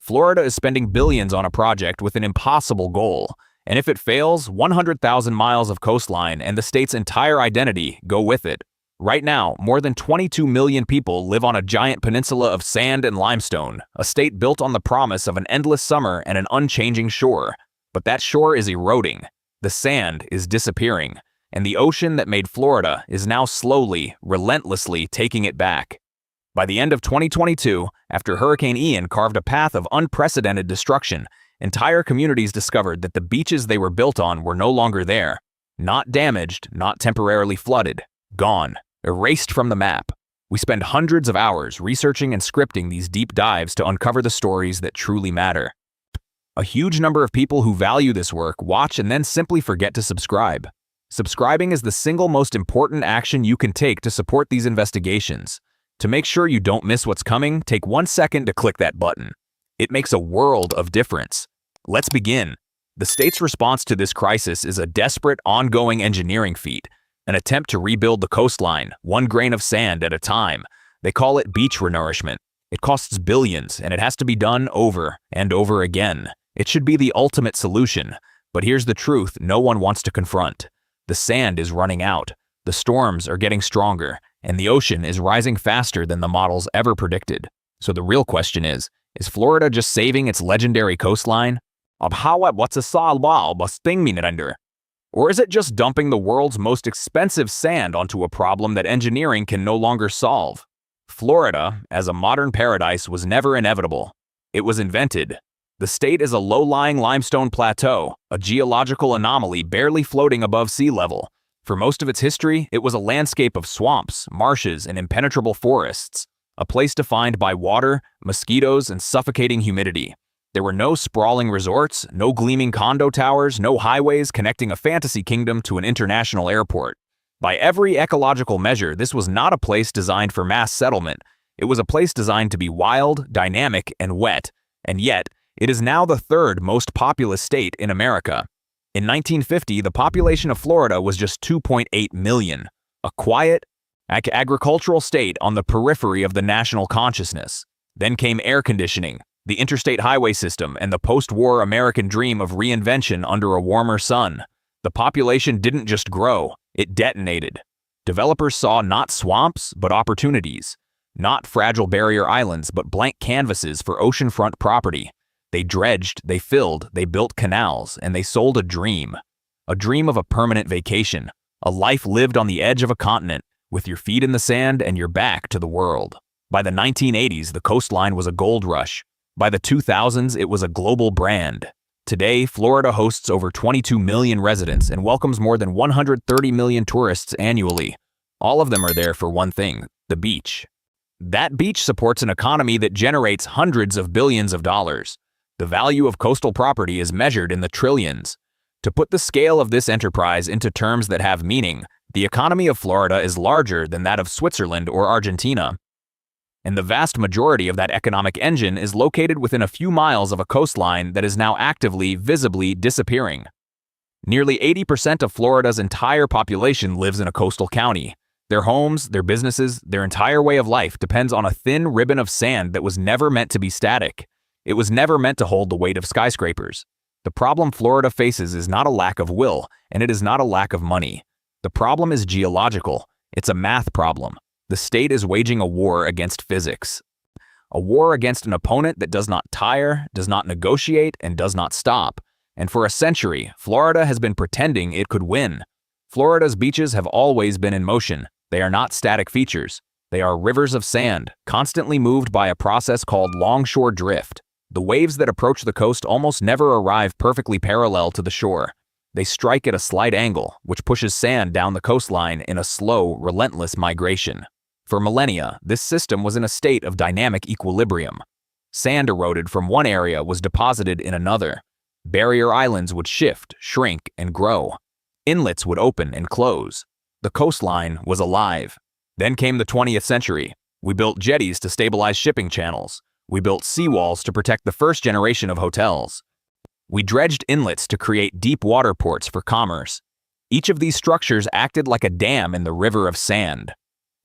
Florida is spending billions on a project with an impossible goal, and if it fails, 100,000 miles of coastline and the state's entire identity go with it. Right now, more than 22 million people live on a giant peninsula of sand and limestone, a state built on the promise of an endless summer and an unchanging shore. But that shore is eroding. The sand is disappearing, and the ocean that made Florida is now slowly, relentlessly taking it back. By the end of 2022, after Hurricane Ian carved a path of unprecedented destruction, entire communities discovered that the beaches they were built on were no longer there. Not damaged, not temporarily flooded. Gone. Erased from the map. We spend hundreds of hours researching and scripting these deep dives to uncover the stories that truly matter. A huge number of people who value this work watch and then simply forget to subscribe. Subscribing is the single most important action you can take to support these investigations. To make sure you don't miss what's coming, take 1 second to click that button. It makes a world of difference. Let's begin. The state's response to this crisis is a desperate, ongoing engineering feat. An attempt to rebuild the coastline, one grain of sand at a time. They call it beach renourishment. It costs billions, and it has to be done over and over again. It should be the ultimate solution. But here's the truth no one wants to confront. The sand is running out. The storms are getting stronger, and the ocean is rising faster than the models ever predicted. So the real question is Florida just saving its legendary coastline? Or is it just dumping the world's most expensive sand onto a problem that engineering can no longer solve? Florida, as a modern paradise, was never inevitable. It was invented. The state is a low-lying limestone plateau, a geological anomaly barely floating above sea level. For most of its history, it was a landscape of swamps, marshes, and impenetrable forests, a place defined by water, mosquitoes, and suffocating humidity. There were no sprawling resorts, no gleaming condo towers, no highways connecting a fantasy kingdom to an international airport. By every ecological measure, this was not a place designed for mass settlement. It was a place designed to be wild, dynamic, and wet. And yet, it is now the third most populous state in America. In 1950, the population of Florida was just 2.8 million. A quiet, agricultural state on the periphery of the national consciousness. Then came air conditioning, the interstate highway system, and the post-war American dream of reinvention under a warmer sun. The population didn't just grow, it detonated. Developers saw not swamps, but opportunities. Not fragile barrier islands, but blank canvases for oceanfront property. They dredged, they filled, they built canals, and they sold a dream. A dream of a permanent vacation. A life lived on the edge of a continent, with your feet in the sand and your back to the world. By the 1980s, the coastline was a gold rush. By the 2000s, it was a global brand. Today, Florida hosts over 22 million residents and welcomes more than 130 million tourists annually. All of them are there for one thing, the beach. That beach supports an economy that generates hundreds of billions of dollars. The value of coastal property is measured in the trillions. To put the scale of this enterprise into terms that have meaning, the economy of Florida is larger than that of Switzerland or Argentina. And the vast majority of that economic engine is located within a few miles of a coastline that is now actively, visibly disappearing. Nearly 80% of Florida's entire population lives in a coastal county. Their homes, their businesses, their entire way of life depends on a thin ribbon of sand that was never meant to be static. It was never meant to hold the weight of skyscrapers. The problem Florida faces is not a lack of will, and it is not a lack of money. The problem is geological. It's a math problem. The state is waging a war against physics. A war against an opponent that does not tire, does not negotiate, and does not stop. And for a century, Florida has been pretending it could win. Florida's beaches have always been in motion. They are not static features. They are rivers of sand, constantly moved by a process called longshore drift. The waves that approach the coast almost never arrive perfectly parallel to the shore. They strike at a slight angle, which pushes sand down the coastline in a slow, relentless migration. For millennia, this system was in a state of dynamic equilibrium. Sand eroded from one area was deposited in another. Barrier islands would shift, shrink, and grow. Inlets would open and close. The coastline was alive. Then came the 20th century. We built jetties to stabilize shipping channels. We built seawalls to protect the first generation of hotels. We dredged inlets to create deep water ports for commerce. Each of these structures acted like a dam in the river of sand.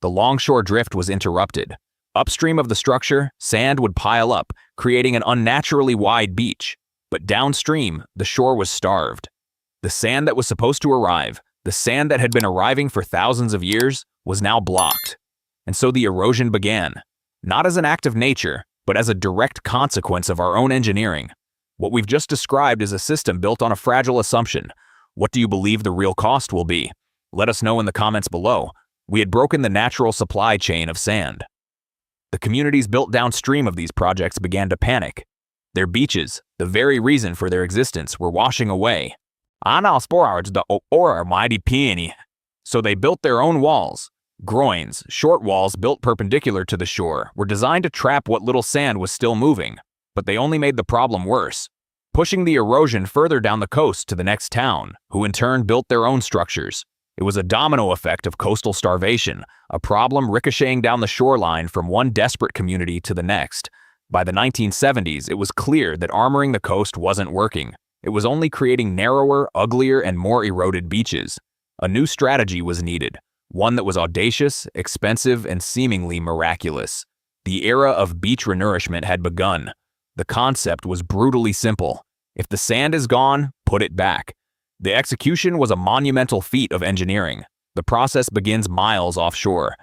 The longshore drift was interrupted. Upstream of the structure, sand would pile up, creating an unnaturally wide beach. But downstream, the shore was starved. The sand that was supposed to arrive, the sand that had been arriving for thousands of years, was now blocked. And so the erosion began, not as an act of nature, but as a direct consequence of our own engineering. What we've just described is a system built on a fragile assumption. What do you believe the real cost will be? Let us know in the comments below. We had broken the natural supply chain of sand. The communities built downstream of these projects began to panic. Their beaches, the very reason for their existence, were washing away. So they built their own walls. Groins, short walls built perpendicular to the shore, were designed to trap what little sand was still moving, but they only made the problem worse, pushing the erosion further down the coast to the next town, who in turn built their own structures. It was a domino effect of coastal starvation, a problem ricocheting down the shoreline from one desperate community to the next. By the 1970s, it was clear that armoring the coast wasn't working. It was only creating narrower, uglier, and more eroded beaches. A new strategy was needed, one that was audacious, expensive, and seemingly miraculous. The era of beach renourishment had begun. The concept was brutally simple. If the sand is gone, put it back. The execution was a monumental feat of engineering. The process begins miles offshore.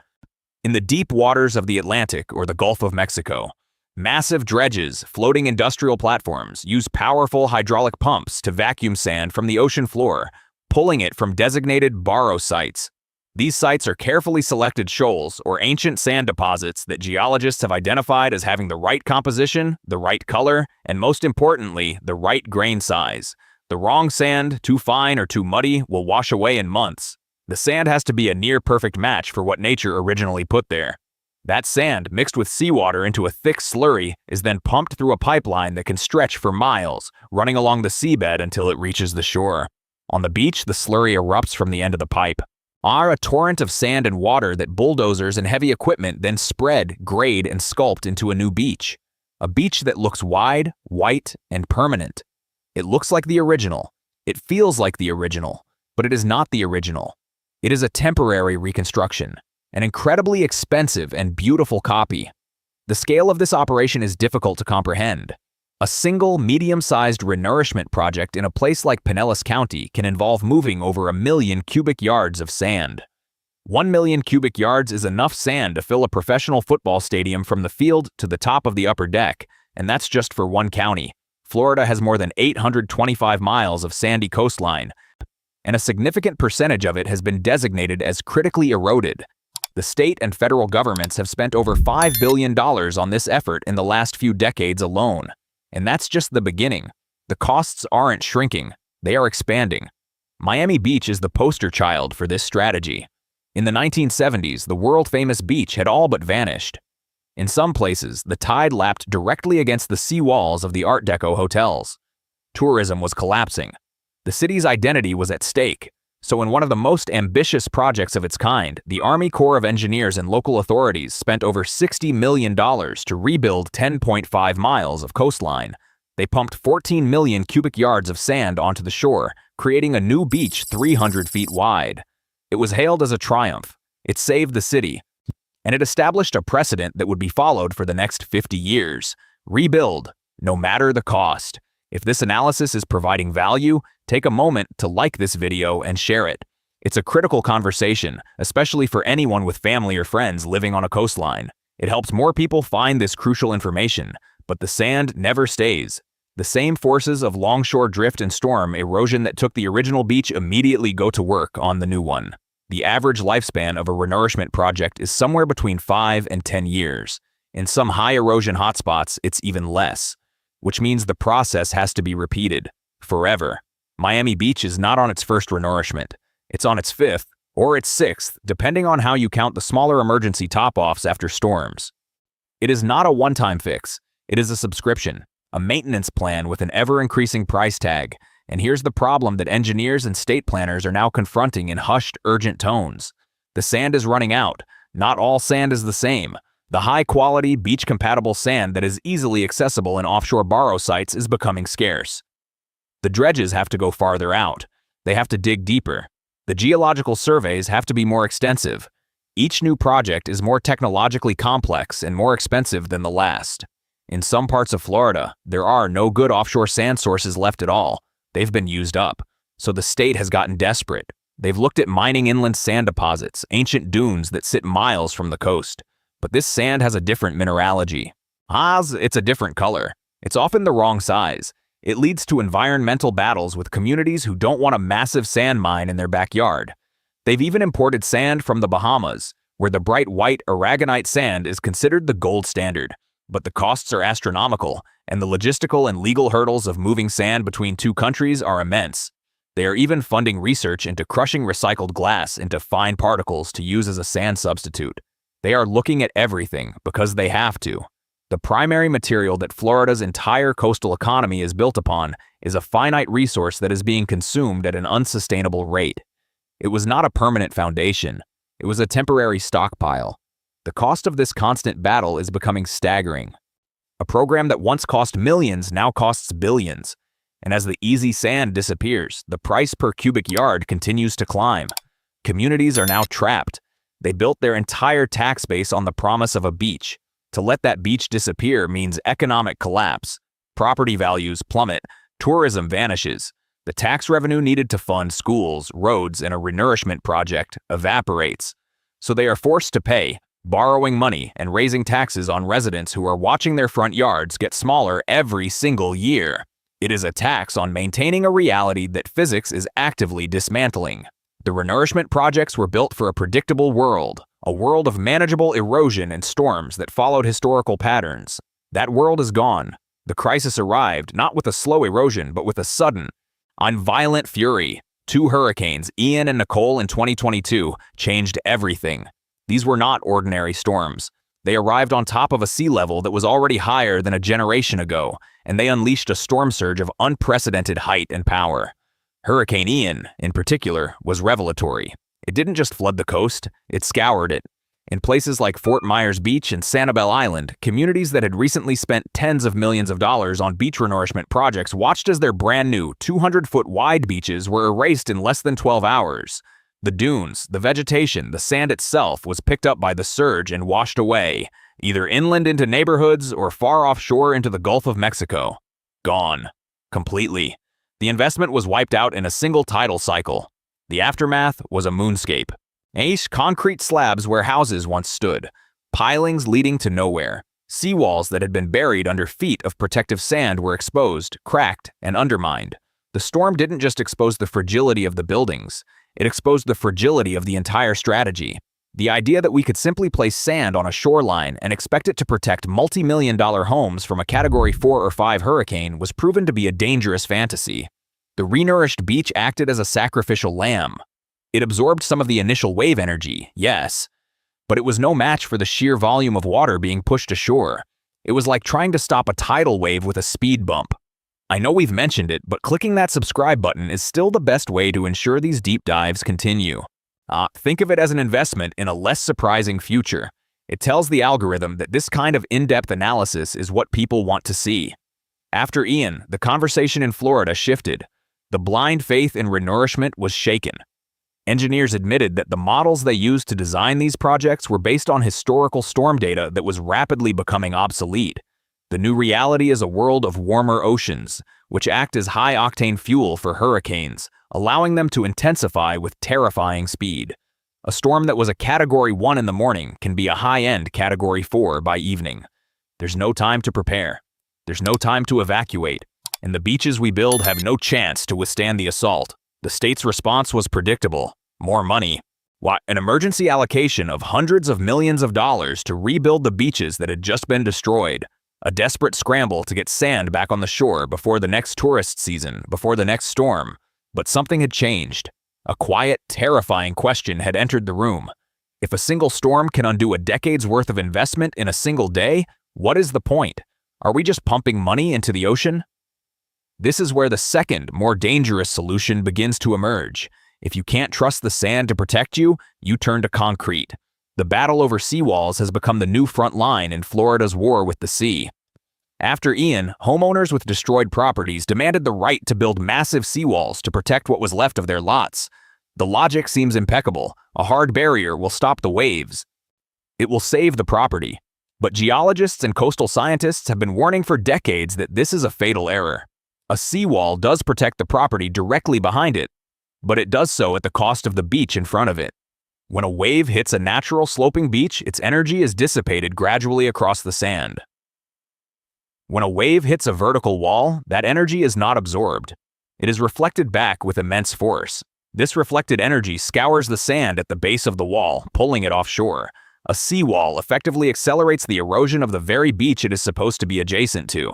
In the deep waters of the Atlantic or the Gulf of Mexico, massive dredges, floating industrial platforms, use powerful hydraulic pumps to vacuum sand from the ocean floor, pulling it from designated borrow sites. These sites are carefully selected shoals or ancient sand deposits that geologists have identified as having the right composition, the right color, and most importantly, the right grain size. The wrong sand, too fine or too muddy, will wash away in months. The sand has to be a near-perfect match for what nature originally put there. That sand, mixed with seawater into a thick slurry, is then pumped through a pipeline that can stretch for miles, running along the seabed until it reaches the shore. On the beach, the slurry erupts from the end of the pipe. A torrent of sand and water that bulldozers and heavy equipment then spread, grade, and sculpt into a new beach. A beach that looks wide, white, and permanent. It looks like the original. It feels like the original, but it is not the original. It is a temporary reconstruction, an incredibly expensive and beautiful copy. The scale of this operation is difficult to comprehend. A single medium-sized renourishment project in a place like Pinellas County can involve moving over 1 million cubic yards of sand. 1 million cubic yards is enough sand to fill a professional football stadium from the field to the top of the upper deck, and that's just for one county. Florida has more than 825 miles of sandy coastline, and a significant percentage of it has been designated as critically eroded. The state and federal governments have spent over $5 billion on this effort in the last few decades alone. And that's just the beginning. The costs aren't shrinking, they are expanding. Miami Beach is the poster child for this strategy. In the 1970s, the world-famous beach had all but vanished. In some places, the tide lapped directly against the sea walls of the Art Deco hotels. Tourism was collapsing. The city's identity was at stake. So in one of the most ambitious projects of its kind, the Army Corps of Engineers and local authorities spent over $60 million to rebuild 10.5 miles of coastline. They pumped 14 million cubic yards of sand onto the shore, creating a new beach 300 feet wide. It was hailed as a triumph. It saved the city. And it established a precedent that would be followed for the next 50 years. Rebuild, no matter the cost. If this analysis is providing value, take a moment to like this video and share it. It's a critical conversation, especially for anyone with family or friends living on a coastline. It helps more people find this crucial information, but the sand never stays. The same forces of longshore drift and storm erosion that took the original beach immediately go to work on the new one. The average lifespan of a renourishment project is somewhere between 5 and 10 years. In some high erosion hotspots, it's even less, which means the process has to be repeated forever. Miami Beach is not on its first renourishment. It's on its 5th or its 6th, depending on how you count the smaller emergency top-offs after storms. It is not a one-time fix. It is a subscription, a maintenance plan with an ever-increasing price tag. And here's the problem that engineers and state planners are now confronting in hushed, urgent tones. The sand is running out. Not all sand is the same. The high-quality, beach-compatible sand that is easily accessible in offshore borrow sites is becoming scarce. The dredges have to go farther out. They have to dig deeper. The geological surveys have to be more extensive. Each new project is more technologically complex and more expensive than the last. In some parts of Florida, there are no good offshore sand sources left at all. They've been used up. So the state has gotten desperate. They've looked at mining inland sand deposits, ancient dunes that sit miles from the coast. But this sand has a different mineralogy. It's a different color. It's often the wrong size. It leads to environmental battles with communities who don't want a massive sand mine in their backyard. They've even imported sand from the Bahamas, where the bright white aragonite sand is considered the gold standard. But the costs are astronomical, and the logistical and legal hurdles of moving sand between two countries are immense. They are even funding research into crushing recycled glass into fine particles to use as a sand substitute. They are looking at everything because they have to. The primary material that Florida's entire coastal economy is built upon is a finite resource that is being consumed at an unsustainable rate. It was not a permanent foundation. It was a temporary stockpile. The cost of this constant battle is becoming staggering. A program that once cost millions now costs billions. And as the easy sand disappears, the price per cubic yard continues to climb. Communities are now trapped. They built their entire tax base on the promise of a beach. To let that beach disappear means economic collapse. Property values plummet. Tourism vanishes. The tax revenue needed to fund schools, roads, and a renourishment project evaporates. So they are forced to pay, borrowing money and raising taxes on residents who are watching their front yards get smaller every single year. It is a tax on maintaining a reality that physics is actively dismantling. The renourishment projects were built for a predictable world, a world of manageable erosion and storms that followed historical patterns. That world is gone. The crisis arrived not with a slow erosion, but with a sudden, on violent fury. 2 hurricanes, Ian and Nicole in 2022, changed everything. These were not ordinary storms. They arrived on top of a sea level that was already higher than a generation ago, and they unleashed a storm surge of unprecedented height and power. Hurricane Ian, in particular, was revelatory. It didn't just flood the coast, it scoured it. In places like Fort Myers Beach and Sanibel Island, communities that had recently spent tens of millions of dollars on beach renourishment projects watched as their brand new 200-foot wide beaches were erased in less than 12 hours. The dunes, the vegetation, the sand itself was picked up by the surge and washed away, either inland into neighborhoods or far offshore into the Gulf of Mexico. Gone. Completely. The investment was wiped out in a single tidal cycle. The aftermath was a moonscape. Concrete slabs where houses once stood, pilings leading to nowhere. Seawalls that had been buried under feet of protective sand were exposed, cracked, and undermined. The storm didn't just expose the fragility of the buildings, it exposed the fragility of the entire strategy. The idea that we could simply place sand on a shoreline and expect it to protect multi-million-dollar homes from a Category 4 or 5 hurricane was proven to be a dangerous fantasy. The renourished beach acted as a sacrificial lamb. It absorbed some of the initial wave energy, yes, but it was no match for the sheer volume of water being pushed ashore. It was like trying to stop a tidal wave with a speed bump. I know we've mentioned it, but clicking that subscribe button is still the best way to ensure these deep dives continue. Think of it as an investment in a less surprising future. It tells the algorithm that this kind of in-depth analysis is what people want to see. After Ian, the conversation in Florida shifted. The blind faith in renourishment was shaken. Engineers admitted that the models they used to design these projects were based on historical storm data that was rapidly becoming obsolete. The new reality is a world of warmer oceans, which act as high-octane fuel for hurricanes, allowing them to intensify with terrifying speed. A storm that was a Category 1 in the morning can be a high-end Category 4 by evening. There's no time to prepare. There's no time to evacuate. And the beaches we build have no chance to withstand the assault. The state's response was predictable. More money. An emergency allocation of hundreds of millions of dollars to rebuild the beaches that had just been destroyed. A desperate scramble to get sand back on the shore before the next tourist season, before the next storm. But something had changed. A quiet, terrifying question had entered the room. If a single storm can undo a decade's worth of investment in a single day, what is the point? Are we just pumping money into the ocean? This is where the second, more dangerous solution begins to emerge. If you can't trust the sand to protect you, you turn to concrete. The battle over seawalls has become the new front line in Florida's war with the sea. After Ian, homeowners with destroyed properties demanded the right to build massive seawalls to protect what was left of their lots. The logic seems impeccable. A hard barrier will stop the waves. It will save the property. But geologists and coastal scientists have been warning for decades that this is a fatal error. A seawall does protect the property directly behind it, but it does so at the cost of the beach in front of it. When a wave hits a natural sloping beach, its energy is dissipated gradually across the sand. When a wave hits a vertical wall, that energy is not absorbed. It is reflected back with immense force. This reflected energy scours the sand at the base of the wall, pulling it offshore. A seawall effectively accelerates the erosion of the very beach it is supposed to be adjacent to.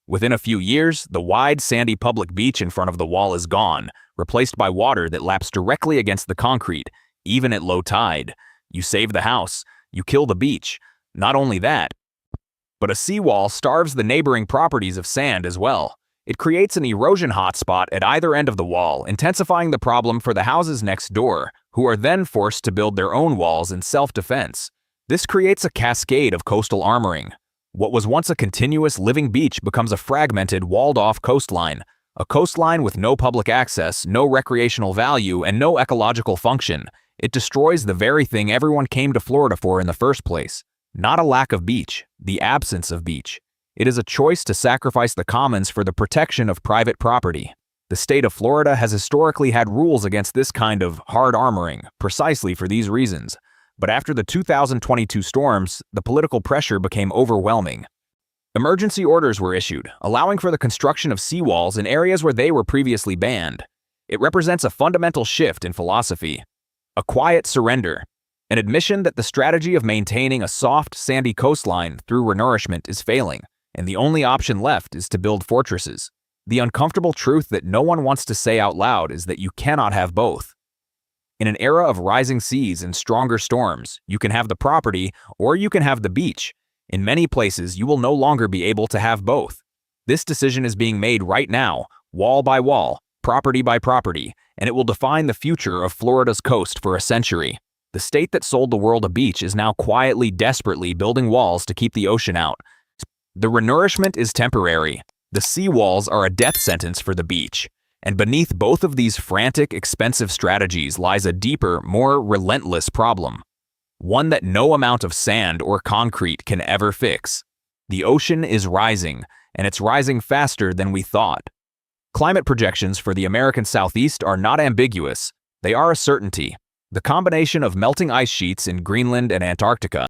Within a few years, the wide, sandy public beach in front of the wall is gone, replaced by water that laps directly against the concrete, even at low tide. You save the house, you kill the beach. Not only that, but a seawall starves the neighboring properties of sand as well. It creates an erosion hotspot at either end of the wall, intensifying the problem for the houses next door, who are then forced to build their own walls in self-defense. This creates a cascade of coastal armoring. What was once a continuous living beach becomes a fragmented, walled-off coastline. A coastline with no public access, no recreational value, and no ecological function. It destroys the very thing everyone came to Florida for in the first place. Not a lack of beach, the absence of beach. It is a choice to sacrifice the commons for the protection of private property. The state of Florida has historically had rules against this kind of hard armoring, precisely for these reasons. But after the 2022 storms, the political pressure became overwhelming. Emergency orders were issued, allowing for the construction of seawalls in areas where they were previously banned. It represents a fundamental shift in philosophy. A quiet surrender. An admission that the strategy of maintaining a soft, sandy coastline through renourishment is failing, and the only option left is to build fortresses. The uncomfortable truth that no one wants to say out loud is that you cannot have both. In an era of rising seas and stronger storms, you can have the property or you can have the beach. In many places, you will no longer be able to have both. This decision is being made right now, wall by wall, property by property, and it will define the future of Florida's coast for a century. The state that sold the world a beach is now quietly, desperately building walls to keep the ocean out. The renourishment is temporary. The seawalls are a death sentence for the beach. And beneath both of these frantic, expensive strategies lies a deeper, more relentless problem. One that no amount of sand or concrete can ever fix. The ocean is rising, and it's rising faster than we thought. Climate projections for the American Southeast are not ambiguous. They are a certainty. The combination of melting ice sheets in Greenland and Antarctica